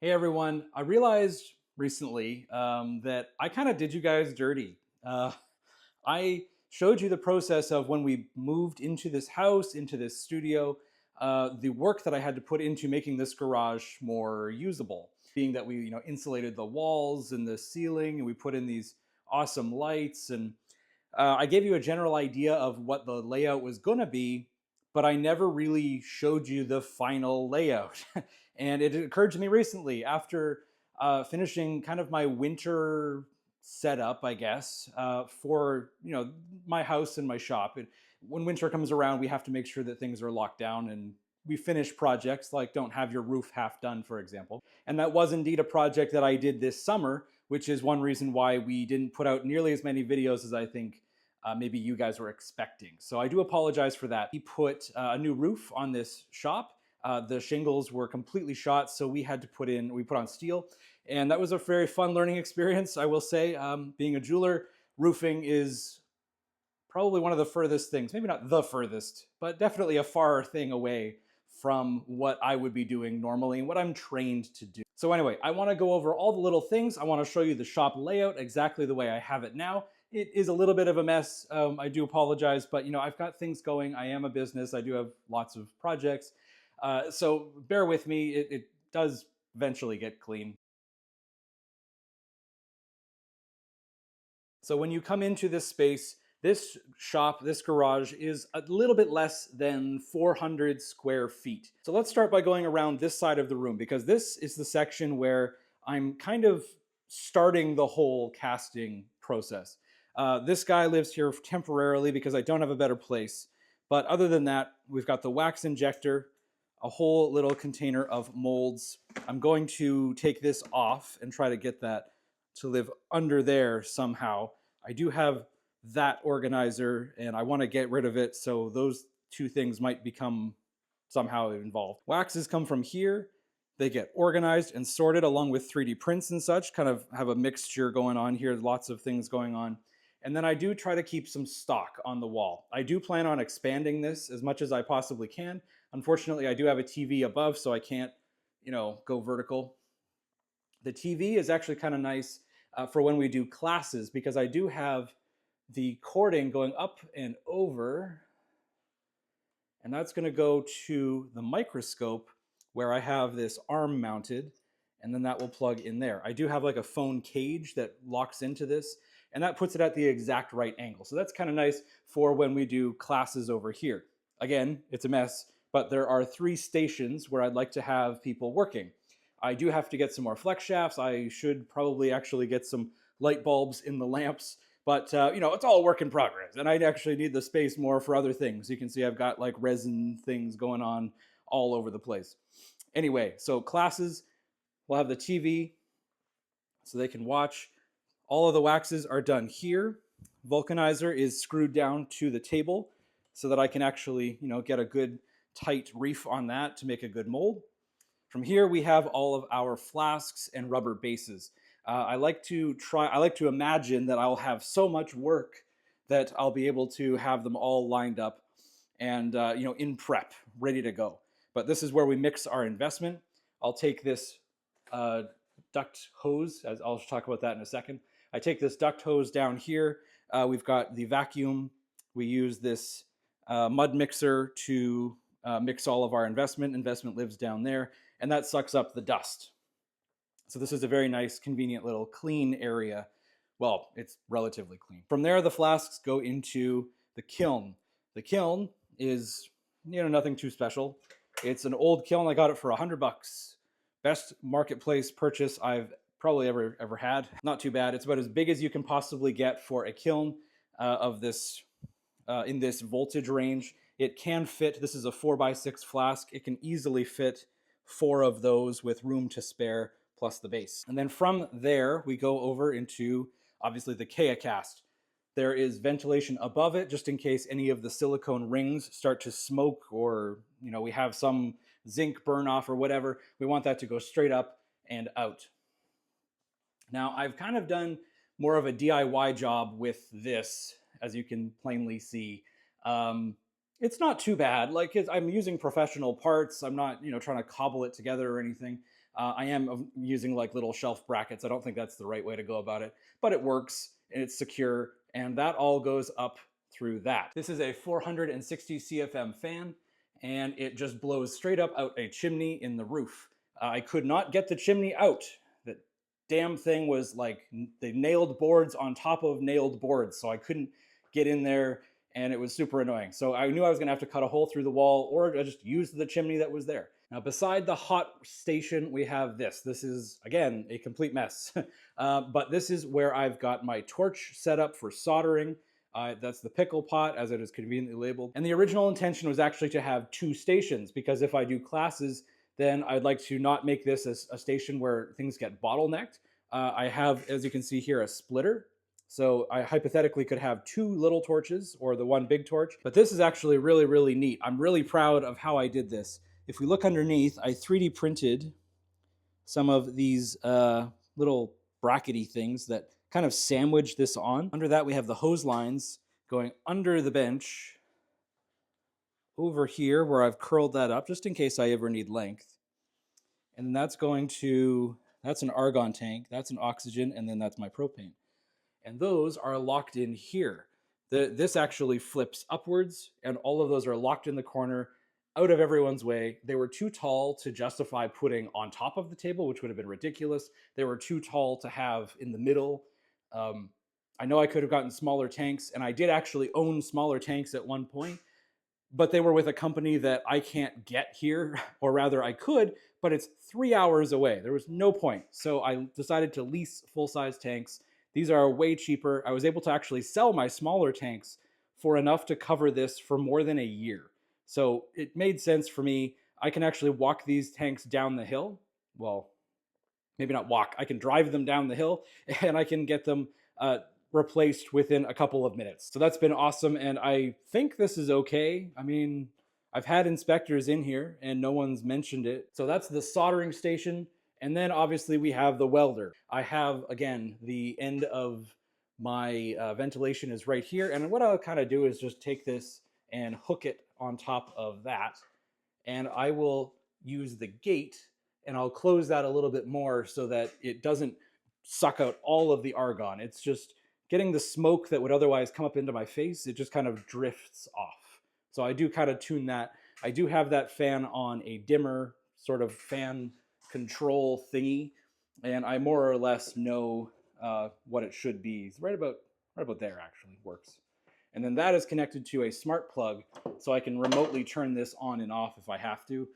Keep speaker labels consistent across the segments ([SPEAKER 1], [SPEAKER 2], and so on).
[SPEAKER 1] Hey everyone, I realized recently that I kind of did you guys dirty. I showed you the process of when we moved into this house, into this studio, the work that I had to put into making this garage more usable. Being that we, insulated the walls and the ceiling, and we put in these awesome lights, and I gave you a general idea of what the layout was going to be, but I never really showed you the final layout. And it occurred to me recently after finishing kind of my winter setup, I guess, for my house and my shop. When winter comes around, we have to make sure that things are locked down and we finish projects like don't have your roof half done, for example. And that was indeed a project that I did this summer, which is one reason why we didn't put out nearly as many videos as I think maybe you guys were expecting. So I do apologize for that. We put a new roof on this shop. The shingles were completely shot, so we put on steel. And that was a very fun learning experience, I will say. Being a jeweler, roofing is probably one of the furthest things, maybe not the furthest, but definitely a far thing away from what I would be doing normally and what I'm trained to do. So anyway, I want to go over all the little things. I want to show you the shop layout exactly the way I have it now. It is a little bit of a mess. I do apologize, but I've got things going. I am a business. I do have lots of projects. So bear with me. It does eventually get clean. So when you come into this space, this shop, this garage is a little bit less than 400 square feet. So let's start by going around this side of the room because this is the section where I'm kind of starting the whole casting process. This guy lives here temporarily because I don't have a better place. But other than that, we've got the wax injector, a whole little container of molds. I'm going to take this off and try to get that to live under there somehow. I do have that organizer and I want to get rid of it, so those two things might become somehow involved. Waxes come from here. They get organized and sorted along with 3D prints and such, kind of have a mixture going on here, lots of things going on. And then I do try to keep some stock on the wall. I do plan on expanding this as much as I possibly can. Unfortunately, I do have a TV above, so I can't, go vertical. The TV is actually kind of nice for when we do classes because I do have the cording going up and over, and that's going to go to the microscope where I have this arm mounted, and then that will plug in there. I do have like a phone cage that locks into this, and that puts it at the exact right angle. So that's kind of nice for when we do classes over here. Again, it's a mess, but there are 3 stations where I'd like to have people working. I do have to get some more flex shafts. I should probably actually get some light bulbs in the lamps, but it's all work in progress. And I actually need the space more for other things. You can see I've got like resin things going on all over the place. Anyway, so classes, we'll have the TV so they can watch. All of the waxes are done here. Vulcanizer is screwed down to the table so that I can actually, get a good tight reef on that to make a good mold. From here, we have all of our flasks and rubber bases. I like to imagine that I'll have so much work that I'll be able to have them all lined up and, in prep, ready to go. But this is where we mix our investment. I'll take this duct hose, as I'll talk about that in a second. I take this duct hose down here. We've got the vacuum. We use this mud mixer to mix all of our investment. Investment lives down there, and that sucks up the dust. So this is a very nice, convenient little clean area. Well, it's relatively clean. From there, the flasks go into the kiln. The kiln is, nothing too special. It's an old kiln. I got it for $100. Best marketplace purchase I've probably ever had. Not too bad. It's about as big as you can possibly get for a kiln of this in this voltage range. It can fit. This is a 4x6 flask. It can easily fit 4 of those with room to spare, plus the base. And then from there, we go over into, obviously, the Kea cast. There is ventilation above it, just in case any of the silicone rings start to smoke or, we have some zinc burn off or whatever. We want that to go straight up and out. Now, I've kind of done more of a DIY job with this, as you can plainly see. It's not too bad. I'm using professional parts. I'm not, trying to cobble it together or anything. I am using like little shelf brackets. I don't think that's the right way to go about it, but it works and it's secure, and that all goes up through that. This is a 460 CFM fan, and it just blows straight up out a chimney in the roof. I could not get the chimney out. The damn thing was like, they nailed boards on top of nailed boards, so I couldn't get in there, and it was super annoying. So I knew I was gonna have to cut a hole through the wall, or I just use the chimney that was there. Now, beside the hot station, we have this. This is, again, a complete mess. But this is where I've got my torch set up for soldering. That's the pickle pot, as it is conveniently labeled. And the original intention was actually to have 2 stations, because if I do classes, then I'd like to not make this a station where things get bottlenecked. I have, as you can see here, a splitter. So I hypothetically could have 2 little torches or the 1 big torch. But this is actually really, really neat. I'm really proud of how I did this. If we look underneath, I 3D printed some of these little brackety things that kind of sandwich this on. Under that, we have the hose lines going under the bench over here where I've curled that up just in case I ever need length. And that's going to, that's an argon tank, that's an oxygen, and then that's my propane. And those are locked in here. This actually flips upwards, and all of those are locked in the corner, out of everyone's way. They were too tall to justify putting on top of the table, which would have been ridiculous. They were too tall to have in the middle. I know I could have gotten smaller tanks, and I did actually own smaller tanks at one point, but they were with a company that I can't get here, or rather I could, but it's 3 hours away. There was no point. So I decided to lease full-size tanks. These are way cheaper. I was able to actually sell my smaller tanks for enough to cover this for more than a year. So it made sense for me. I can actually walk these tanks down the hill. Well, maybe not walk. I can drive them down the hill, and I can get them replaced within a couple of minutes. So that's been awesome, and I think this is okay. I mean, I've had inspectors in here, and no one's mentioned it. So that's the soldering station, and then obviously we have the welder. I have, again, the end of my ventilation is right here, and what I'll kind of do is just take this and hook it on top of that, and I will use the gate, and I'll close that a little bit more so that it doesn't suck out all of the argon. It's just getting the smoke that would otherwise come up into my face, it just kind of drifts off. So I do kind of tune that. I do have that fan on a dimmer sort of fan control thingy, and I more or less know what it should be. It's right about there actually works. And then that is connected to a smart plug, so I can remotely turn this on and off if I have to,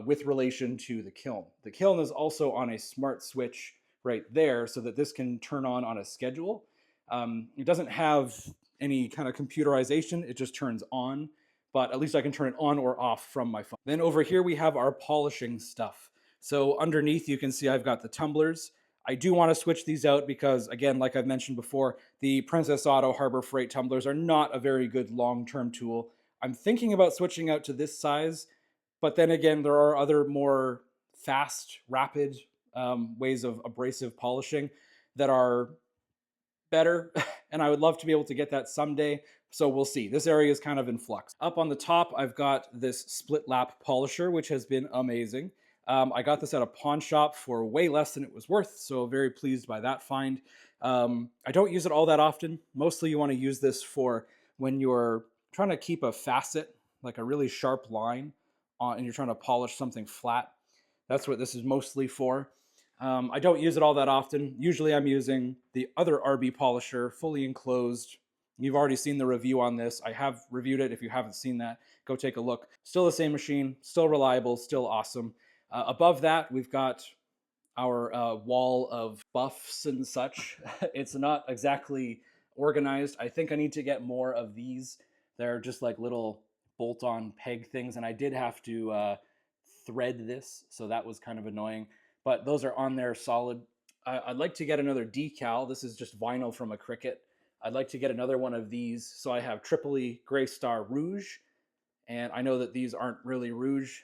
[SPEAKER 1] with relation to the kiln. The kiln is also on a smart switch right there, so that this can turn on a schedule. It doesn't have any kind of computerization, it just turns on, but at least I can turn it on or off from my phone. Then over here we have our polishing stuff. So underneath you can see I've got the tumblers. I do want to switch these out because, again, like I've mentioned before, the Princess Auto Harbor Freight tumblers are not a very good long-term tool. I'm thinking about switching out to this size, but then again, there are other more fast, rapid ways of abrasive polishing that are better, and I would love to be able to get that someday, so we'll see. This area is kind of in flux. Up on the top, I've got this split lap polisher, which has been amazing. I got this at a pawn shop for way less than it was worth, so very pleased by that find. I don't use it all that often. Mostly you want to use this for when you're trying to keep a facet, like a really sharp line, and you're trying to polish something flat. That's what this is mostly for. I don't use it all that often. Usually I'm using the other RB polisher, fully enclosed. You've already seen the review on this. I have reviewed it. If you haven't seen that, go take a look. Still the same machine, still reliable, still awesome. Above that, we've got our wall of buffs and such. It's not exactly organized. I think I need to get more of these. They're just like little bolt-on peg things, and I did have to thread this, so that was kind of annoying. But those are on there solid. I'd like to get another decal. This is just vinyl from a Cricut. I'd like to get another one of these. So I have Tripoli Gray Star Rouge, and I know that these aren't really rouge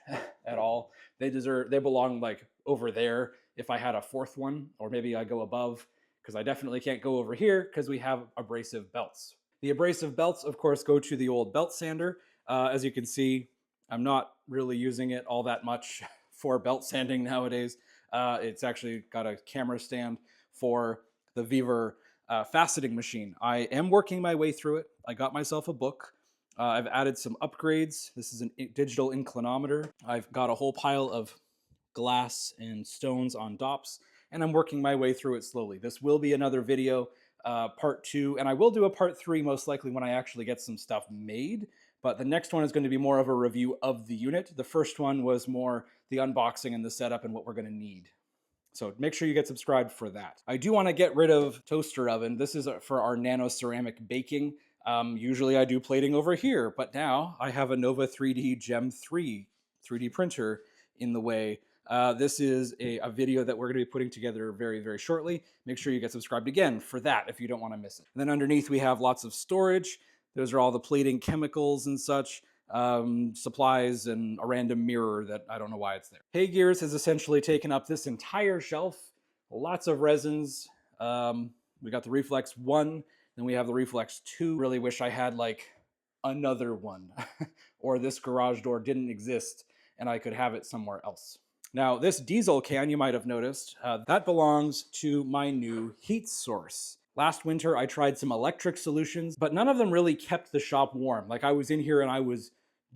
[SPEAKER 1] at all. They belong like over there if I had a fourth one, or maybe I go above, because I definitely can't go over here because we have abrasive belts. The abrasive belts, of course, go to the old belt sander. As you can see, I'm not really using it all that much for belt sanding nowadays. It's actually got a camera stand for the Vevor faceting machine. I am working my way through it. I got myself a book. I've added some upgrades. This is a digital inclinometer. I've got a whole pile of glass and stones on dops, and I'm working my way through it slowly. This will be another video, part 2, and I will do a part 3 most likely when I actually get some stuff made, but the next one is going to be more of a review of the unit. The first one was more the unboxing and the setup and what we're going to need. So make sure you get subscribed for that. I do want to get rid of toaster oven. This is for our nano ceramic baking. Usually I do plating over here, but now I have a Nova 3D Gem 3 3D printer in the way. This is a video that we're going to be putting together very, very shortly. Make sure you get subscribed again for that if you don't want to miss it. And then underneath we have lots of storage. Those are all the plating chemicals and such, supplies, and a random mirror that I don't know why it's there. Hay Gears has essentially taken up this entire shelf. Lots of resins. We got the Reflex 1, then we have the Reflex 2. Really wish I had like another one or this garage door didn't exist and I could have it somewhere else. Now, this diesel can, you might have noticed, that belongs to my new heat source. Last winter, I tried some electric solutions, but none of them really kept the shop warm. Like, I was in here and I was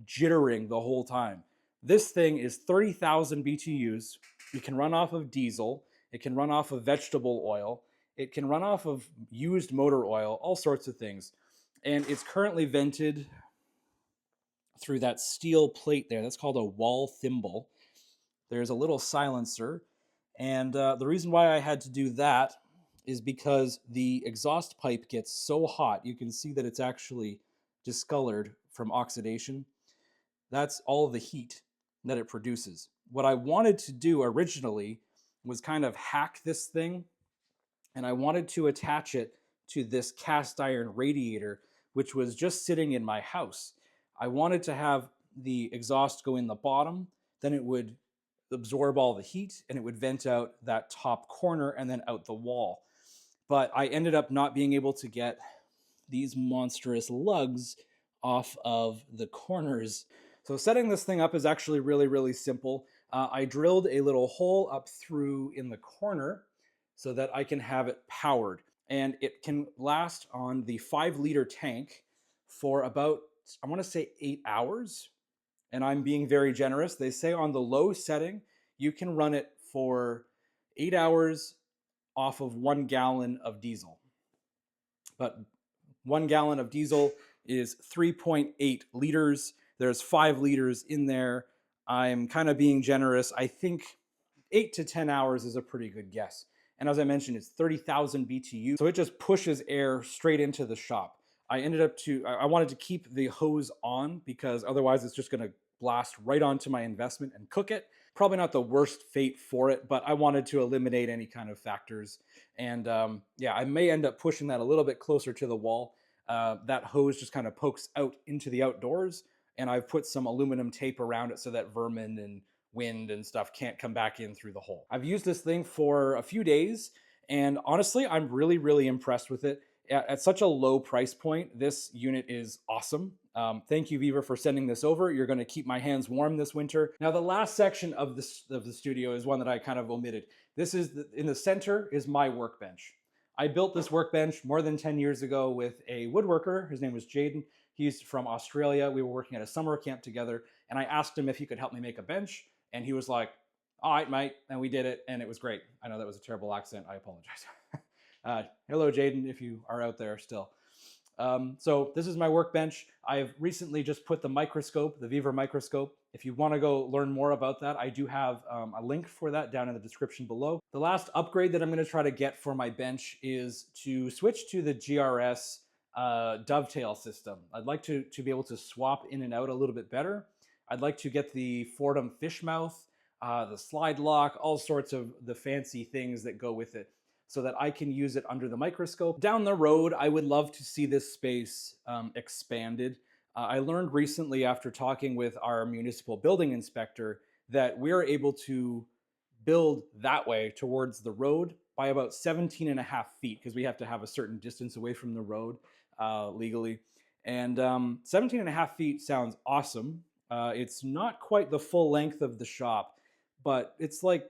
[SPEAKER 1] jittering the whole time. This thing is 30,000 BTUs. It can run off of diesel. It can run off of vegetable oil. It can run off of used motor oil, all sorts of things. And it's currently vented through that steel plate there. That's called a wall thimble. There's a little silencer, and the reason why I had to do that is because the exhaust pipe gets so hot. You can see that it's actually discolored from oxidation. That's all the heat that it produces. What I wanted to do originally was kind of hack this thing, and I wanted to attach it to this cast iron radiator, which was just sitting in my house. I wanted to have the exhaust go in the bottom, then it would absorb all the heat and it would vent out that top corner and then out the wall. But I ended up not being able to get these monstrous lugs off of the corners. So setting this thing up is actually really, really simple. I drilled a little hole up through in the corner so that I can have it powered. And it can last on the 5-liter tank for about, I want to say 8 hours. And I'm being very generous. They say on the low setting, you can run it for 8 hours off of 1 gallon of diesel. But 1 gallon of diesel is 3.8 liters. There's 5 liters in there. I'm kind of being generous. I think 8 to 10 hours is a pretty good guess. And as I mentioned, it's 30,000 BTU. So it just pushes air straight into the shop. I wanted to keep the hose on because otherwise it's just going to blast right onto my investment and cook it. Probably not the worst fate for it, but I wanted to eliminate any kind of factors. And yeah, I may end up pushing that a little bit closer to the wall. That hose just kind of pokes out into the outdoors, and I've put some aluminum tape around it so that vermin and wind and stuff can't come back in through the hole. I've used this thing for a few days, and honestly, I'm really, really impressed with it. At such a low price point, this unit is awesome. Thank you, Vevor, for sending this over. You're going to keep my hands warm this winter. Now, the last section of the studio is one that I kind of omitted. This is in the center is my workbench. I built this workbench more than 10 years ago with a woodworker. His name was Jaden. He's from Australia. We were working at a summer camp together, and I asked him if he could help me make a bench, and he was like, "All right, mate," and we did it, and it was great. I know that was a terrible accent. I apologize. Hello, Jaden, if you are out there still. So this is my workbench. I've recently just put the microscope, the Vevor microscope. If you want to go learn more about that, I do have a link for that down in the description below. The last upgrade that I'm going to try to get for my bench is to switch to the GRS dovetail system. I'd like to be able to swap in and out a little bit better. I'd like to get the Fordham fish mouth, the slide lock, all sorts of the fancy things that go with it, so that I can use it under the microscope. Down the road, I would love to see this space expanded. I learned recently after talking with our municipal building inspector that we're able to build that way towards the road by about 17.5 feet, because we have to have a certain distance away from the road legally. And 17.5 feet sounds awesome. It's not quite the full length of the shop, but it's like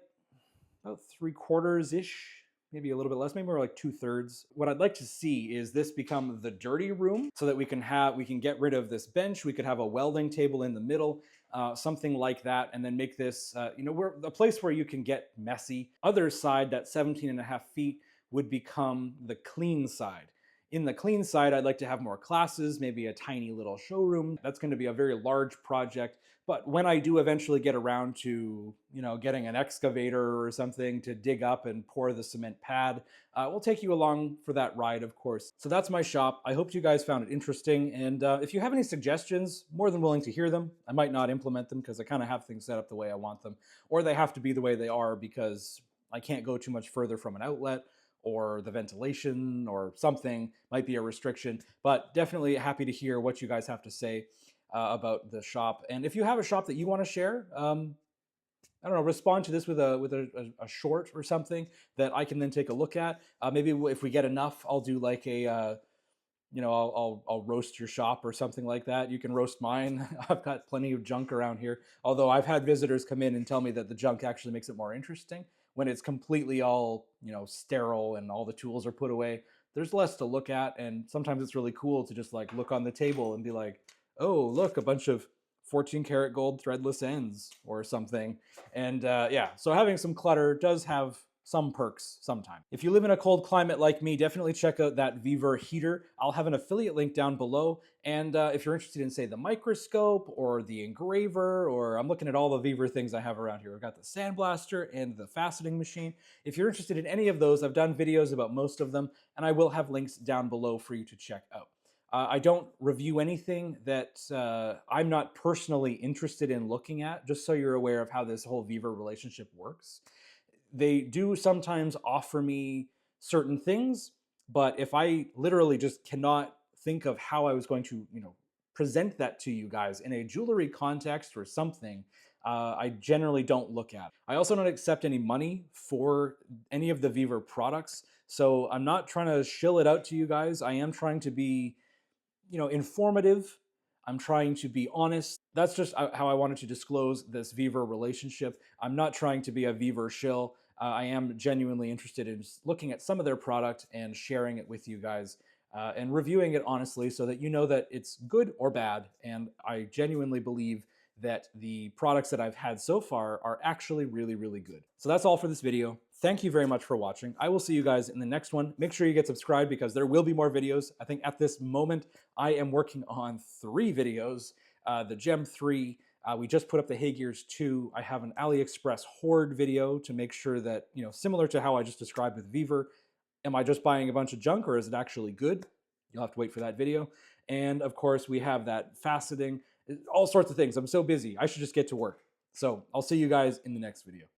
[SPEAKER 1] about 3/4-ish, maybe a little bit less, maybe more like 2/3. What I'd like to see is this become the dirty room so that we can get rid of this bench. We could have a welding table in the middle, something like that, and then make this, we're a place where you can get messy. Other side, that 17.5 feet, would become the clean side. In the clean side, I'd like to have more classes, maybe a tiny little showroom. That's going to be a very large project. But when I do eventually get around to, getting an excavator or something to dig up and pour the cement pad, we'll take you along for that ride, of course. So that's my shop. I hope you guys found it interesting. And if you have any suggestions, more than willing to hear them. I might not implement them because I kind of have things set up the way I want them, or they have to be the way they are because I can't go too much further from an outlet, or the ventilation or something might be a restriction. But definitely happy to hear what you guys have to say about the shop. And if you have a shop that you want to share, I don't know, respond to this with a short or something that I can then take a look at. Maybe if we get enough, I'll do like a I'll roast your shop or something like that. You can roast mine. I've got plenty of junk around here. Although I've had visitors come in and tell me that the junk actually makes it more interesting when it's completely all, sterile and all the tools are put away. There's less to look at, and sometimes it's really cool to just like look on the table and be like, oh, look, a bunch of 14 karat gold threadless ends or something. And yeah, so having some clutter does have some perks sometimes. If you live in a cold climate like me, definitely check out that Vevor heater. I'll have an affiliate link down below. And if you're interested in, say, the Microscope or the engraver, or I'm looking at all the Vevor things I have around here. I've got the sandblaster and the faceting machine. If you're interested in any of those, I've done videos about most of them, and I will have links down below for you to check out. I don't review anything that I'm not personally interested in looking at, just so you're aware of how this whole Vevor relationship works. They do sometimes offer me certain things, but if I literally just cannot think of how I was going to, present that to you guys in a jewelry context or something, I generally don't look at it. I also don't accept any money for any of the Vevor products, so I'm not trying to shill it out to you guys. I am trying to be, informative. I'm trying to be honest. That's just how I wanted to disclose this Vevor relationship. I'm not trying to be a Vevor shill. I am genuinely interested in just looking at some of their product and sharing it with you guys and reviewing it honestly so that you know that it's good or bad. And I genuinely believe that the products that I've had so far are actually really, really good. So that's all for this video. Thank you very much for watching. I will see you guys in the next one. Make sure you get subscribed because there will be more videos. I think at this moment, I am working on 3 videos. The Gem 3, we just put up the Hay Gears 2. I have an AliExpress hoard video to make sure that, similar to how I just described with Vevor, am I just buying a bunch of junk or is it actually good? You'll have to wait for that video. And of course, we have that faceting, all sorts of things. I'm so busy. I should just get to work. So I'll see you guys in the next video.